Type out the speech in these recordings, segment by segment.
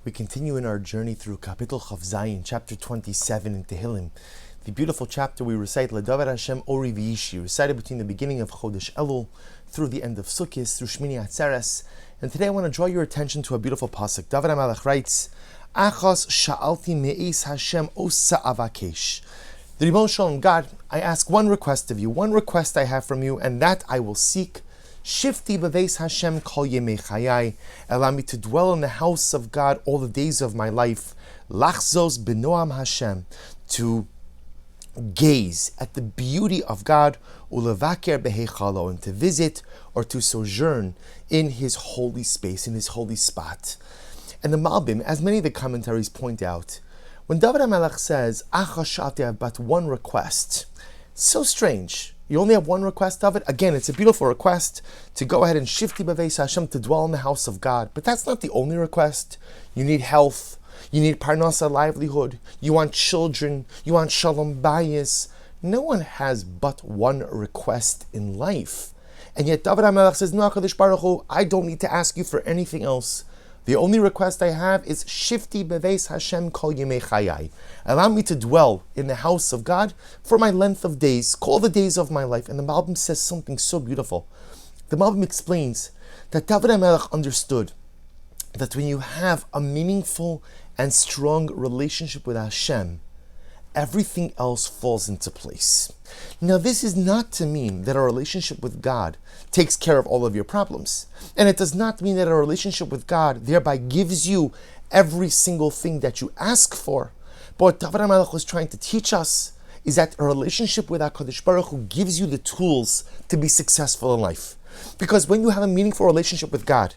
We continue in our journey through Kapitel Chav Zayin, chapter 27 in Tehillim, the beautiful chapter we recite L'Davar Hashem Ori V'Yishi, recited between the beginning of Chodesh Elul through the end of Sukkot, through Shmini Atzeres. And today I want to draw your attention to a beautiful pasuk. David HaMelech writes, Achos sha'alti me'es Hashem osa avakesh. The Ribbon Shalom, God, I ask one request of you, one request I have from you, and that I will seek. Shifti b'veis Hashem kol yemei chayai. Allow me to dwell in the house of God all the days of my life. Lachzos b'noam Hashem, to gaze at the beauty of God, ulevaker beheichalo, and to visit or to sojourn in His holy space, in His holy spot. And the Malbim, as many of the commentaries point out, when David HaMelech says, Achos sha'alti, I have but one request, it's so strange. You only have one request of it? Again, it's a beautiful request to go ahead and shifti b'veis Hashem, to dwell in the house of God. But that's not the only request. You need health. You need parnasa, livelihood. You want children. You want shalom bayis. No one has but one request in life. And yet David HaMelech says, No, HaKadosh Baruch Hu, I don't need to ask you for anything else. The only request I have is shifti b'veis Hashem kol yemei chayai. Allow me to dwell in the house of God for my length of days, call the days of my life. And the Malbim says something so beautiful. The Malbim explains that David HaMelech understood that when you have a meaningful and strong relationship with Hashem, everything else falls into place. Now, this is not to mean that a relationship with God takes care of all of your problems. And it does not mean that a relationship with God thereby gives you every single thing that you ask for. But what David HaMelech was trying to teach us is that a relationship with HaKadosh Baruch Hu gives you the tools to be successful in life. Because when you have a meaningful relationship with God,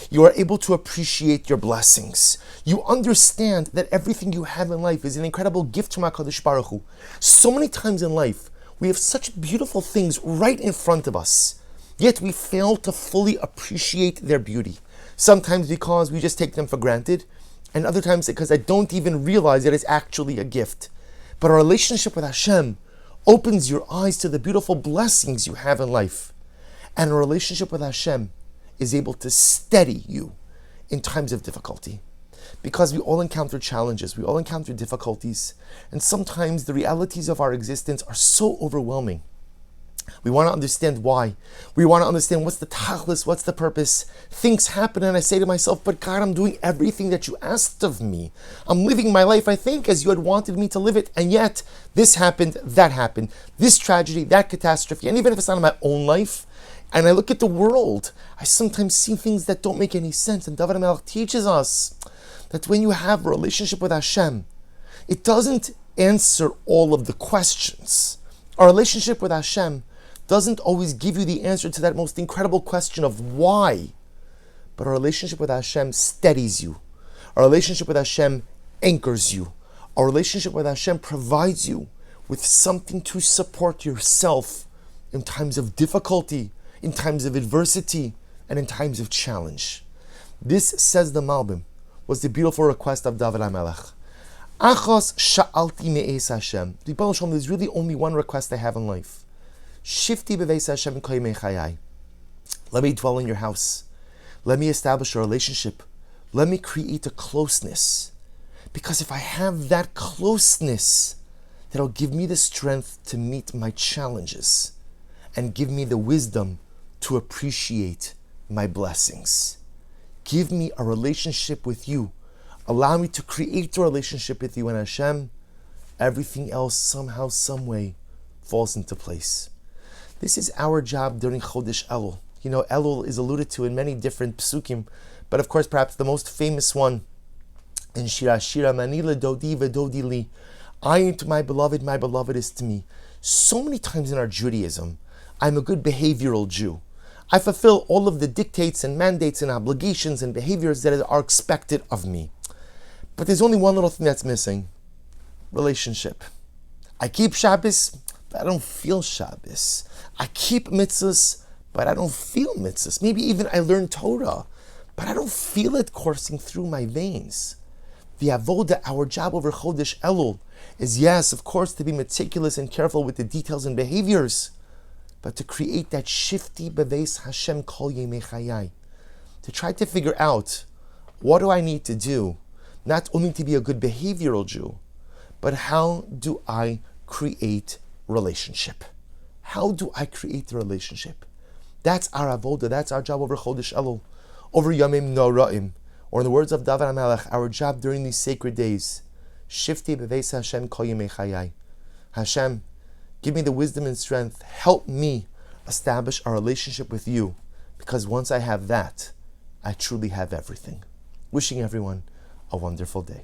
you are able to appreciate your blessings. You understand that everything you have in life is an incredible gift from HaKadosh Baruch Hu. So many times in life, we have such beautiful things right in front of us, yet we fail to fully appreciate their beauty. Sometimes because we just take them for granted, and other times because I don't even realize that it's actually a gift. But a relationship with Hashem opens your eyes to the beautiful blessings you have in life. And a relationship with Hashem is able to steady you in times of difficulty. Because we all encounter challenges, we all encounter difficulties, and sometimes the realities of our existence are so overwhelming. We want to understand why. We want to understand what's the tachlis, what's the purpose. Things happen and I say to myself, but God, I'm doing everything that you asked of me. I'm living my life, I think, as you had wanted me to live it, and yet this happened, this tragedy, that catastrophe, and even if it's not in my own life, and I look at the world, I sometimes see things that don't make any sense. And David HaMelech teaches us that when you have a relationship with Hashem, it doesn't answer all of the questions. Our relationship with Hashem doesn't always give you the answer to that most incredible question of why. But our relationship with Hashem steadies you. Our relationship with Hashem anchors you. Our relationship with Hashem provides you with something to support yourself in times of difficulty, in times of adversity, and in times of challenge. This, says the Malbim, was the beautiful request of David HaMelech. Achos sha'alti me'es Hashem. There's really only one request I have in life. Shifti b'veis Hashem kol yemei chayai. Let me dwell in your house. Let me establish a relationship. Let me create a closeness. Because if I have that closeness, that'll give me the strength to meet my challenges and give me the wisdom to appreciate my blessings. Give me a relationship with you. Allow me to create a relationship with you and Hashem. Everything else somehow, some way falls into place. This is our job during Chodesh Elul. You know, Elul is alluded to in many different psukim, but of course perhaps the most famous one in Shira Mani ledodi v'dodi li. I am to my beloved is to me. So many times in our Judaism, I'm a good behavioral Jew. I fulfill all of the dictates and mandates and obligations and behaviors that are expected of me. But there's only one little thing that's missing. Relationship. I keep Shabbos, but I don't feel Shabbos. I keep mitzvahs, but I don't feel mitzvahs. Maybe even I learn Torah, but I don't feel it coursing through my veins. The avoda, our job over Chodesh Elul, is yes, of course, to be meticulous and careful with the details and behaviors, but to create that shifti b'veis Hashem kol yemei chayai, to try to figure out, what do I need to do not only to be a good behavioral Jew, but how do I create relationship? How do I create the relationship? That's our avoda, that's our job over Chodesh Elul, over Yamim Noraim, or in the words of David HaMelech, our job during these sacred days. Shifti beveis Hashem kol yemei chayai. Hashem, give me the wisdom and strength. Help me establish a relationship with you, because once I have that, I truly have everything. Wishing everyone a wonderful day.